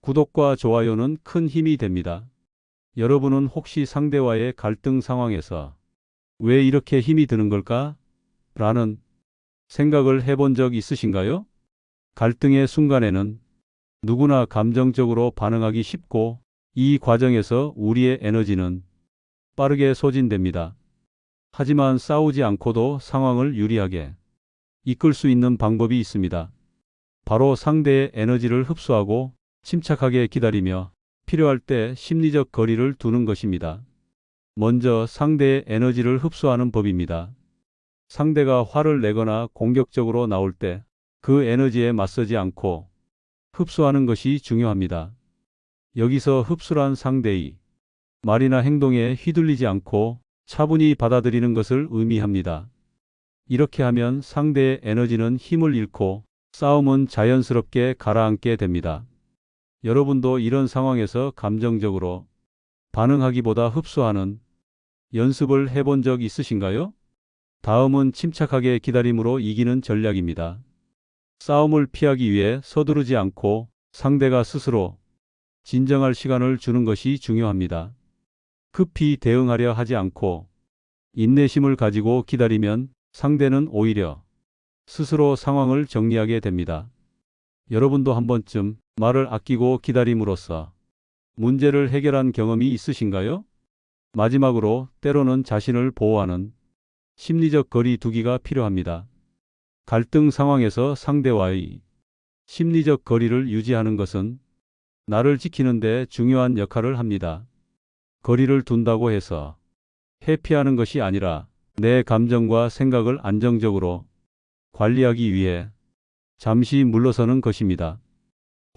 구독과 좋아요는 큰 힘이 됩니다. 여러분은 혹시 상대와의 갈등 상황에서 왜 이렇게 힘이 드는 걸까? 라는 생각을 해본 적 있으신가요? 갈등의 순간에는 누구나 감정적으로 반응하기 쉽고 이 과정에서 우리의 에너지는 빠르게 소진됩니다. 하지만 싸우지 않고도 상황을 유리하게 이끌 수 있는 방법이 있습니다. 바로 상대의 에너지를 흡수하고 침착하게 기다리며 필요할 때 심리적 거리를 두는 것입니다. 먼저 상대의 에너지를 흡수하는 법입니다. 상대가 화를 내거나 공격적으로 나올 때 그 에너지에 맞서지 않고 흡수하는 것이 중요합니다. 여기서 흡수란 상대의 말이나 행동에 휘둘리지 않고 차분히 받아들이는 것을 의미합니다. 이렇게 하면 상대의 에너지는 힘을 잃고 싸움은 자연스럽게 가라앉게 됩니다. 여러분도 이런 상황에서 감정적으로 반응하기보다 흡수하는 연습을 해본 적 있으신가요? 다음은 침착하게 기다림으로 이기는 전략입니다. 싸움을 피하기 위해 서두르지 않고 상대가 스스로 진정할 시간을 주는 것이 중요합니다. 급히 대응하려 하지 않고 인내심을 가지고 기다리면 상대는 오히려 스스로 상황을 정리하게 됩니다. 여러분도 한 번쯤 말을 아끼고 기다림으로써 문제를 해결한 경험이 있으신가요? 마지막으로 때로는 자신을 보호하는 심리적 거리 두기가 필요합니다. 갈등 상황에서 상대와의 심리적 거리를 유지하는 것은 나를 지키는 데 중요한 역할을 합니다. 거리를 둔다고 해서 회피하는 것이 아니라 내 감정과 생각을 안정적으로 관리하기 위해 잠시 물러서는 것입니다.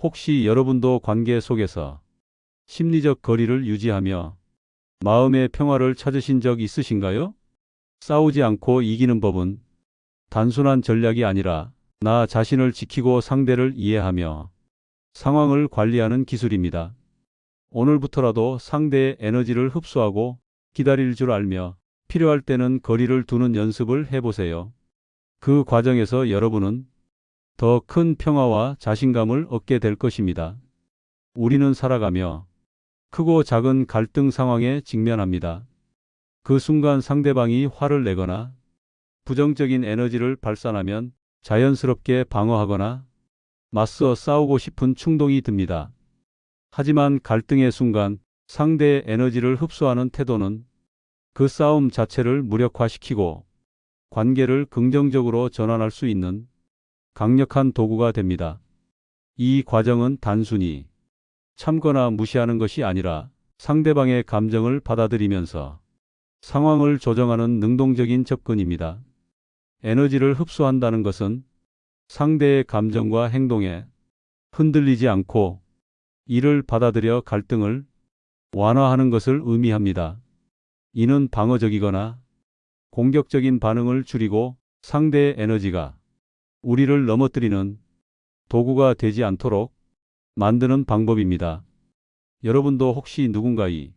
혹시 여러분도 관계 속에서 심리적 거리를 유지하며 마음의 평화를 찾으신 적 있으신가요? 싸우지 않고 이기는 법은 단순한 전략이 아니라 나 자신을 지키고 상대를 이해하며 상황을 관리하는 기술입니다. 오늘부터라도 상대의 에너지를 흡수하고 기다릴 줄 알며 필요할 때는 거리를 두는 연습을 해보세요. 그 과정에서 여러분은 더 큰 평화와 자신감을 얻게 될 것입니다. 우리는 살아가며 크고 작은 갈등 상황에 직면합니다. 그 순간 상대방이 화를 내거나 부정적인 에너지를 발산하면 자연스럽게 방어하거나 맞서 싸우고 싶은 충동이 듭니다. 하지만 갈등의 순간 상대의 에너지를 흡수하는 태도는 그 싸움 자체를 무력화시키고 관계를 긍정적으로 전환할 수 있는 강력한 도구가 됩니다. 이 과정은 단순히 참거나 무시하는 것이 아니라 상대방의 감정을 받아들이면서 상황을 조정하는 능동적인 접근입니다. 에너지를 흡수한다는 것은 상대의 감정과 행동에 흔들리지 않고 이를 받아들여 갈등을 완화하는 것을 의미합니다. 이는 방어적이거나 공격적인 반응을 줄이고 상대의 에너지가 우리를 넘어뜨리는 도구가 되지 않도록 만드는 방법입니다. 여러분도 혹시 누군가의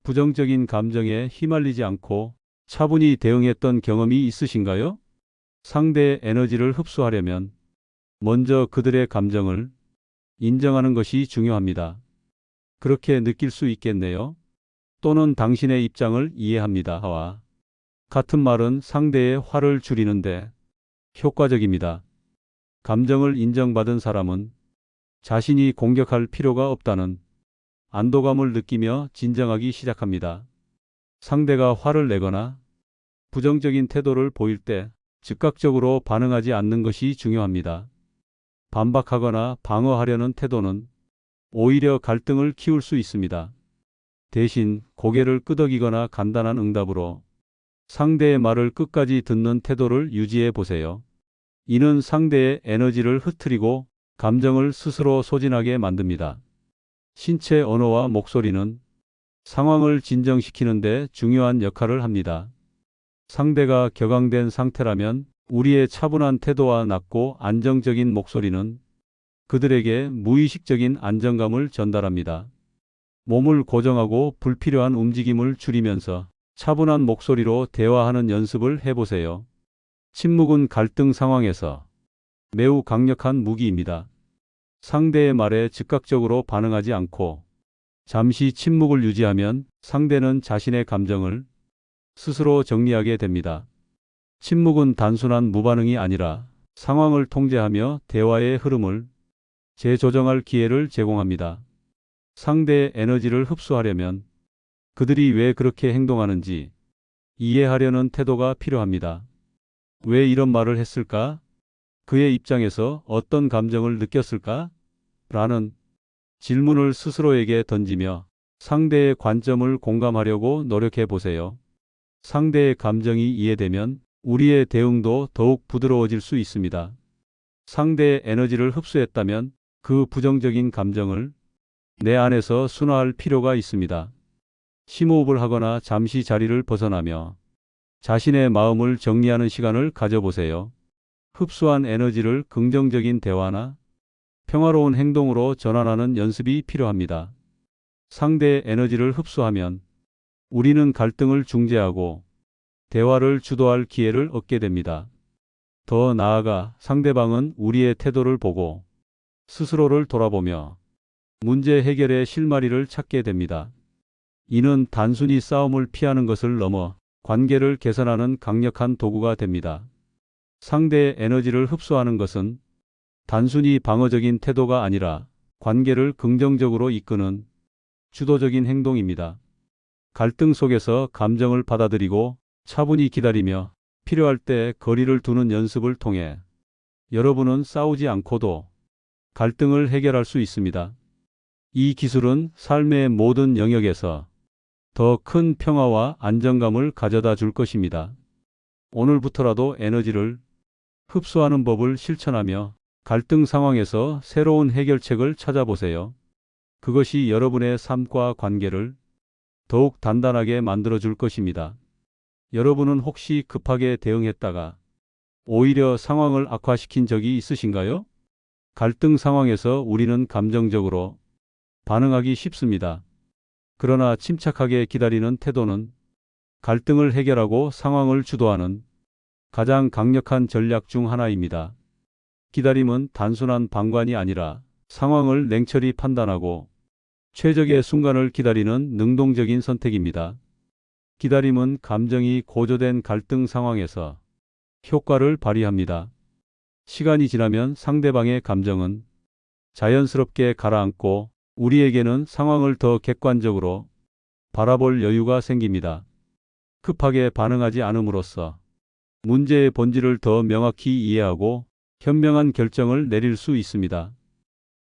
부정적인 감정에 휘말리지 않고 차분히 대응했던 경험이 있으신가요? 상대의 에너지를 흡수하려면 먼저 그들의 감정을 인정하는 것이 중요합니다. 그렇게 느낄 수 있겠네요. 또는 당신의 입장을 이해합니다. 와 같은 말은 상대의 화를 줄이는데 효과적입니다. 감정을 인정받은 사람은 자신이 공격할 필요가 없다는 안도감을 느끼며 진정하기 시작합니다. 상대가 화를 내거나 부정적인 태도를 보일 때 즉각적으로 반응하지 않는 것이 중요합니다. 반박하거나 방어하려는 태도는 오히려 갈등을 키울 수 있습니다. 대신 고개를 끄덕이거나 간단한 응답으로 상대의 말을 끝까지 듣는 태도를 유지해 보세요. 이는 상대의 에너지를 흐트리고 감정을 스스로 소진하게 만듭니다. 신체 언어와 목소리는 상황을 진정시키는 데 중요한 역할을 합니다. 상대가 격앙된 상태라면 우리의 차분한 태도와 낮고 안정적인 목소리는 그들에게 무의식적인 안정감을 전달합니다. 몸을 고정하고 불필요한 움직임을 줄이면서 차분한 목소리로 대화하는 연습을 해보세요. 침묵은 갈등 상황에서 매우 강력한 무기입니다. 상대의 말에 즉각적으로 반응하지 않고 잠시 침묵을 유지하면 상대는 자신의 감정을 스스로 정리하게 됩니다. 침묵은 단순한 무반응이 아니라 상황을 통제하며 대화의 흐름을 재조정할 기회를 제공합니다. 상대의 에너지를 흡수하려면 그들이 왜 그렇게 행동하는지 이해하려는 태도가 필요합니다. 왜 이런 말을 했을까? 그의 입장에서 어떤 감정을 느꼈을까? 라는 질문을 스스로에게 던지며 상대의 관점을 공감하려고 노력해 보세요. 상대의 감정이 이해되면 우리의 대응도 더욱 부드러워질 수 있습니다. 상대의 에너지를 흡수했다면 그 부정적인 감정을 내 안에서 순화할 필요가 있습니다. 심호흡을 하거나 잠시 자리를 벗어나며 자신의 마음을 정리하는 시간을 가져보세요. 흡수한 에너지를 긍정적인 대화나 평화로운 행동으로 전환하는 연습이 필요합니다. 상대의 에너지를 흡수하면 우리는 갈등을 중재하고 대화를 주도할 기회를 얻게 됩니다. 더 나아가 상대방은 우리의 태도를 보고 스스로를 돌아보며 문제 해결의 실마리를 찾게 됩니다. 이는 단순히 싸움을 피하는 것을 넘어 관계를 개선하는 강력한 도구가 됩니다. 상대의 에너지를 흡수하는 것은 단순히 방어적인 태도가 아니라 관계를 긍정적으로 이끄는 주도적인 행동입니다. 갈등 속에서 감정을 받아들이고 차분히 기다리며 필요할 때 거리를 두는 연습을 통해 여러분은 싸우지 않고도 갈등을 해결할 수 있습니다. 이 기술은 삶의 모든 영역에서 더 큰 평화와 안정감을 가져다 줄 것입니다. 오늘부터라도 에너지를 흡수하는 법을 실천하며 갈등 상황에서 새로운 해결책을 찾아보세요. 그것이 여러분의 삶과 관계를 더욱 단단하게 만들어 줄 것입니다. 여러분은 혹시 급하게 대응했다가 오히려 상황을 악화시킨 적이 있으신가요? 갈등 상황에서 우리는 감정적으로 반응하기 쉽습니다. 그러나 침착하게 기다리는 태도는 갈등을 해결하고 상황을 주도하는 가장 강력한 전략 중 하나입니다. 기다림은 단순한 방관이 아니라 상황을 냉철히 판단하고 최적의 순간을 기다리는 능동적인 선택입니다. 기다림은 감정이 고조된 갈등 상황에서 효과를 발휘합니다. 시간이 지나면 상대방의 감정은 자연스럽게 가라앉고 우리에게는 상황을 더 객관적으로 바라볼 여유가 생깁니다. 급하게 반응하지 않음으로써 문제의 본질을 더 명확히 이해하고 현명한 결정을 내릴 수 있습니다.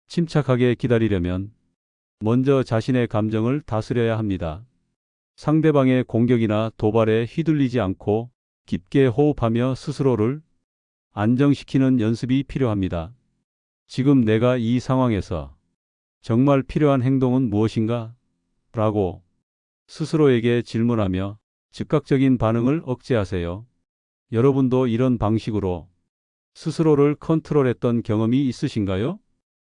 침착하게 기다리려면 먼저 자신의 감정을 다스려야 합니다. 상대방의 공격이나 도발에 휘둘리지 않고 깊게 호흡하며 스스로를 안정시키는 연습이 필요합니다. 지금 내가 이 상황에서 정말 필요한 행동은 무엇인가? 라고 스스로에게 질문하며 즉각적인 반응을 억제하세요. 여러분도 이런 방식으로 스스로를 컨트롤했던 경험이 있으신가요?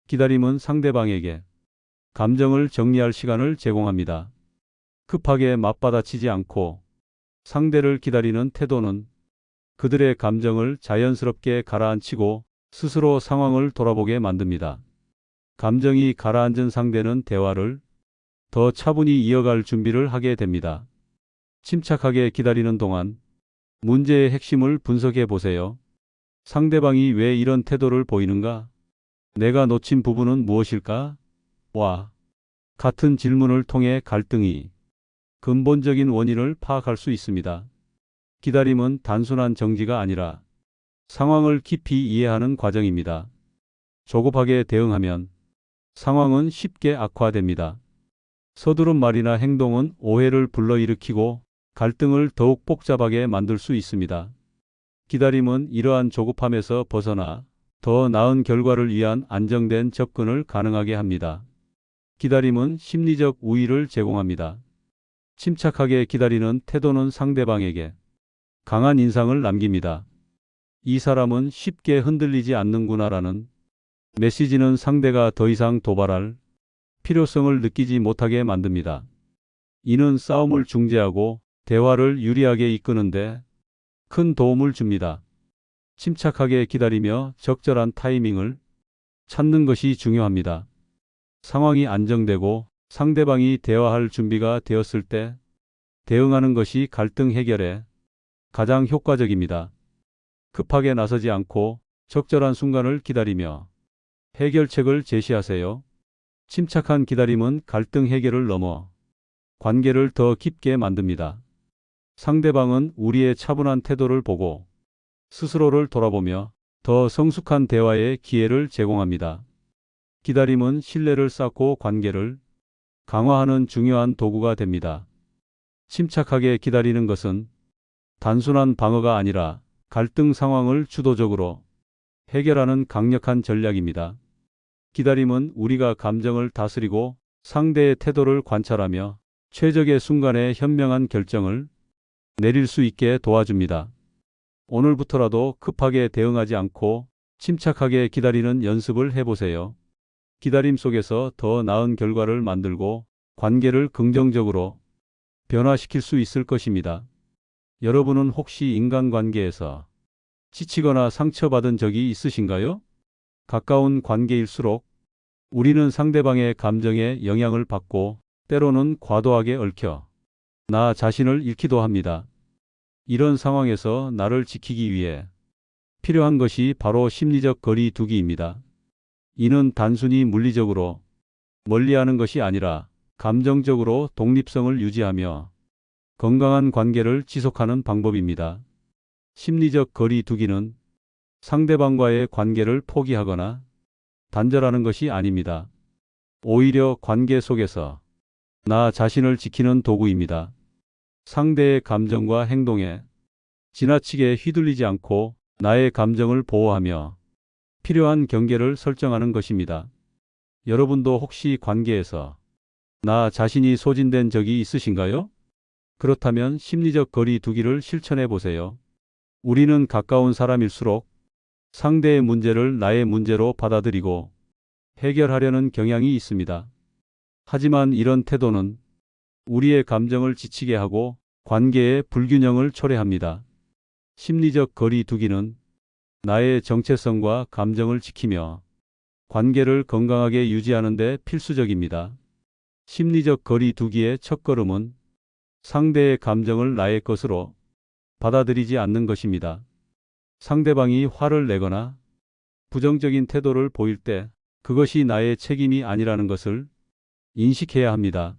기다림은 상대방에게 감정을 정리할 시간을 제공합니다. 급하게 맞받아치지 않고 상대를 기다리는 태도는 그들의 감정을 자연스럽게 가라앉히고 스스로 상황을 돌아보게 만듭니다. 감정이 가라앉은 상대는 대화를 더 차분히 이어갈 준비를 하게 됩니다. 침착하게 기다리는 동안 문제의 핵심을 분석해 보세요. 상대방이 왜 이런 태도를 보이는가? 내가 놓친 부분은 무엇일까? 와 같은 질문을 통해 갈등이 근본적인 원인을 파악할 수 있습니다. 기다림은 단순한 정지가 아니라 상황을 깊이 이해하는 과정입니다. 조급하게 대응하면 상황은 쉽게 악화됩니다. 서두른 말이나 행동은 오해를 불러일으키고 갈등을 더욱 복잡하게 만들 수 있습니다. 기다림은 이러한 조급함에서 벗어나 더 나은 결과를 위한 안정된 접근을 가능하게 합니다. 기다림은 심리적 우위를 제공합니다. 침착하게 기다리는 태도는 상대방에게 강한 인상을 남깁니다. 이 사람은 쉽게 흔들리지 않는구나라는 메시지는 상대가 더 이상 도발할 필요성을 느끼지 못하게 만듭니다. 이는 싸움을 중재하고 대화를 유리하게 이끄는데 큰 도움을 줍니다. 침착하게 기다리며 적절한 타이밍을 찾는 것이 중요합니다. 상황이 안정되고 상대방이 대화할 준비가 되었을 때 대응하는 것이 갈등 해결에 가장 효과적입니다. 급하게 나서지 않고 적절한 순간을 기다리며 해결책을 제시하세요. 침착한 기다림은 갈등 해결을 넘어 관계를 더 깊게 만듭니다. 상대방은 우리의 차분한 태도를 보고 스스로를 돌아보며 더 성숙한 대화의 기회를 제공합니다. 기다림은 신뢰를 쌓고 관계를 강화하는 중요한 도구가 됩니다. 침착하게 기다리는 것은 단순한 방어가 아니라 갈등 상황을 주도적으로 해결하는 강력한 전략입니다. 기다림은 우리가 감정을 다스리고 상대의 태도를 관찰하며 최적의 순간에 현명한 결정을 내릴 수 있게 도와줍니다. 오늘부터라도 급하게 대응하지 않고 침착하게 기다리는 연습을 해보세요. 기다림 속에서 더 나은 결과를 만들고 관계를 긍정적으로 변화시킬 수 있을 것입니다. 여러분은 혹시 인간관계에서 지치거나 상처받은 적이 있으신가요? 가까운 관계일수록 우리는 상대방의 감정에 영향을 받고 때로는 과도하게 얽혀 나 자신을 잃기도 합니다. 이런 상황에서 나를 지키기 위해 필요한 것이 바로 심리적 거리 두기입니다. 이는 단순히 물리적으로 멀리하는 것이 아니라 감정적으로 독립성을 유지하며 건강한 관계를 지속하는 방법입니다. 심리적 거리 두기는 상대방과의 관계를 포기하거나 단절하는 것이 아닙니다. 오히려 관계 속에서 나 자신을 지키는 도구입니다. 상대의 감정과 행동에 지나치게 휘둘리지 않고 나의 감정을 보호하며 필요한 경계를 설정하는 것입니다. 여러분도 혹시 관계에서 나 자신이 소진된 적이 있으신가요? 그렇다면 심리적 거리 두기를 실천해 보세요. 우리는 가까운 사람일수록 상대의 문제를 나의 문제로 받아들이고 해결하려는 경향이 있습니다. 하지만 이런 태도는 우리의 감정을 지치게 하고 관계의 불균형을 초래합니다. 심리적 거리 두기는 나의 정체성과 감정을 지키며 관계를 건강하게 유지하는 데 필수적입니다. 심리적 거리 두기의 첫걸음은 상대의 감정을 나의 것으로 받아들이지 않는 것입니다. 상대방이 화를 내거나 부정적인 태도를 보일 때 그것이 나의 책임이 아니라는 것을 인식해야 합니다.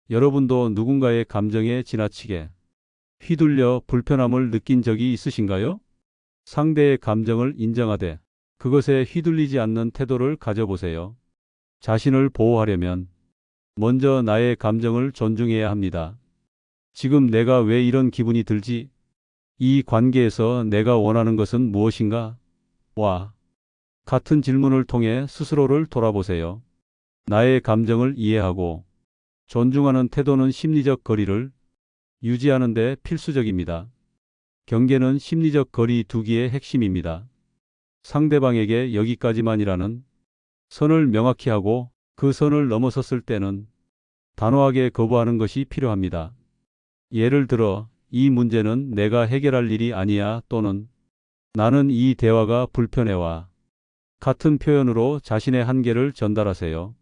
여러분도 누군가의 감정에 지나치게 휘둘려 불편함을 느낀 적이 있으신가요? 상대의 감정을 인정하되 그것에 휘둘리지 않는 태도를 가져보세요. 자신을 보호하려면 먼저 나의 감정을 존중해야 합니다. 지금 내가 왜 이런 기분이 들지? 이 관계에서 내가 원하는 것은 무엇인가? 와. 같은 질문을 통해 스스로를 돌아보세요. 나의 감정을 이해하고 존중하는 태도는 심리적 거리를 유지하는 데 필수적입니다. 경계는 심리적 거리 두기의 핵심입니다. 상대방에게 여기까지만이라는 선을 명확히 하고 그 선을 넘어섰을 때는 단호하게 거부하는 것이 필요합니다. 예를 들어, 이 문제는 내가 해결할 일이 아니야 또는 나는 이 대화가 불편해와 같은 표현으로 자신의 한계를 전달하세요.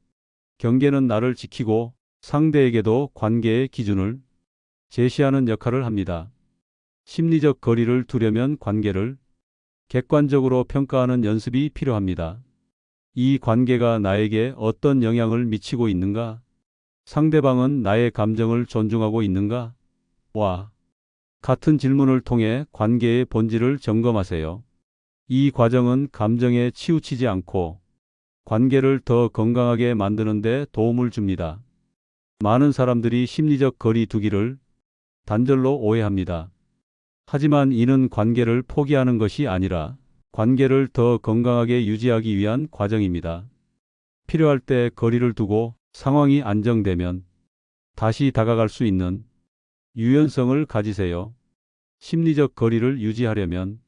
경계는 나를 지키고 상대에게도 관계의 기준을 제시하는 역할을 합니다. 심리적 거리를 두려면 관계를 객관적으로 평가하는 연습이 필요합니다. 이 관계가 나에게 어떤 영향을 미치고 있는가? 상대방은 나의 감정을 존중하고 있는가? 와. 같은 질문을 통해 관계의 본질을 점검하세요. 이 과정은 감정에 치우치지 않고 관계를 더 건강하게 만드는 데 도움을 줍니다. 많은 사람들이 심리적 거리 두기를 단절로 오해합니다. 하지만 이는 관계를 포기하는 것이 아니라 관계를 더 건강하게 유지하기 위한 과정입니다. 필요할 때 거리를 두고 상황이 안정되면 다시 다가갈 수 있는 유연성을 가지세요. 심리적 거리를 유지하려면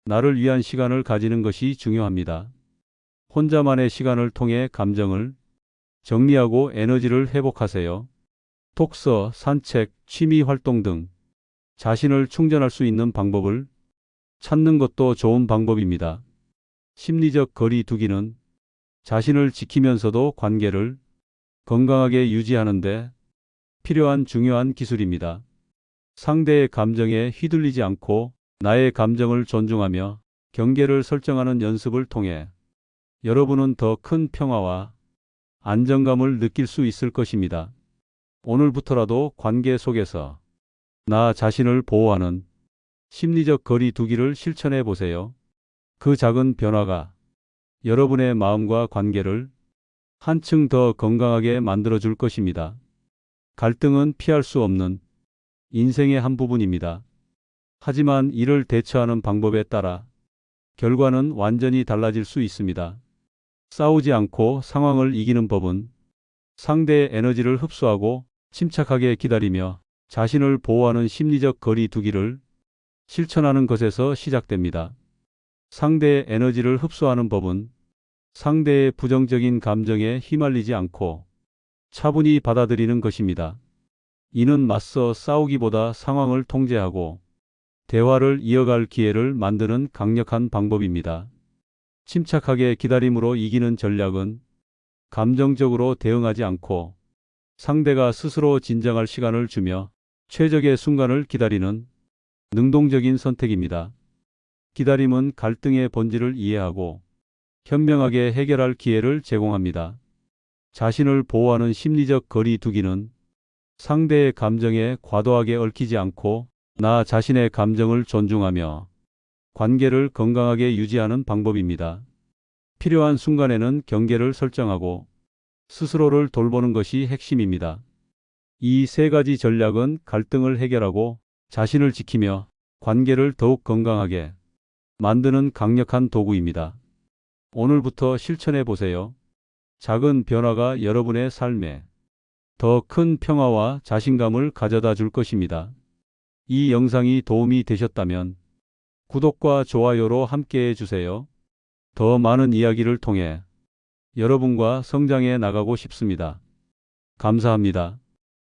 나를 위한 시간을 가지는 것이 중요합니다. 혼자만의 시간을 통해 감정을 정리하고 에너지를 회복하세요. 독서, 산책, 취미 활동 등 자신을 충전할 수 있는 방법을 찾는 것도 좋은 방법입니다. 심리적 거리 두기는 자신을 지키면서도 관계를 건강하게 유지하는데 필요한 중요한 기술입니다. 상대의 감정에 휘둘리지 않고 나의 감정을 존중하며 경계를 설정하는 연습을 통해 여러분은 더 큰 평화와 안정감을 느낄 수 있을 것입니다. 오늘부터라도 관계 속에서 나 자신을 보호하는 심리적 거리 두기를 실천해 보세요. 그 작은 변화가 여러분의 마음과 관계를 한층 더 건강하게 만들어 줄 것입니다. 갈등은 피할 수 없는 인생의 한 부분입니다. 하지만 이를 대처하는 방법에 따라 결과는 완전히 달라질 수 있습니다. 싸우지 않고 상황을 이기는 법은 상대의 에너지를 흡수하고 침착하게 기다리며 자신을 보호하는 심리적 거리 두기를 실천하는 것에서 시작됩니다. 상대의 에너지를 흡수하는 법은 상대의 부정적인 감정에 휘말리지 않고 차분히 받아들이는 것입니다. 이는 맞서 싸우기보다 상황을 통제하고 대화를 이어갈 기회를 만드는 강력한 방법입니다. 침착하게 기다림으로 이기는 전략은 감정적으로 대응하지 않고 상대가 스스로 진정할 시간을 주며 최적의 순간을 기다리는 능동적인 선택입니다. 기다림은 갈등의 본질을 이해하고 현명하게 해결할 기회를 제공합니다. 자신을 보호하는 심리적 거리 두기는 상대의 감정에 과도하게 얽히지 않고 나 자신의 감정을 존중하며 관계를 건강하게 유지하는 방법입니다. 필요한 순간에는 경계를 설정하고 스스로를 돌보는 것이 핵심입니다. 이 세 가지 전략은 갈등을 해결하고 자신을 지키며 관계를 더욱 건강하게 만드는 강력한 도구입니다. 오늘부터 실천해 보세요. 작은 변화가 여러분의 삶에 더 큰 평화와 자신감을 가져다 줄 것입니다. 이 영상이 도움이 되셨다면 구독과 좋아요로 함께해 주세요. 더 많은 이야기를 통해 여러분과 성장해 나가고 싶습니다. 감사합니다.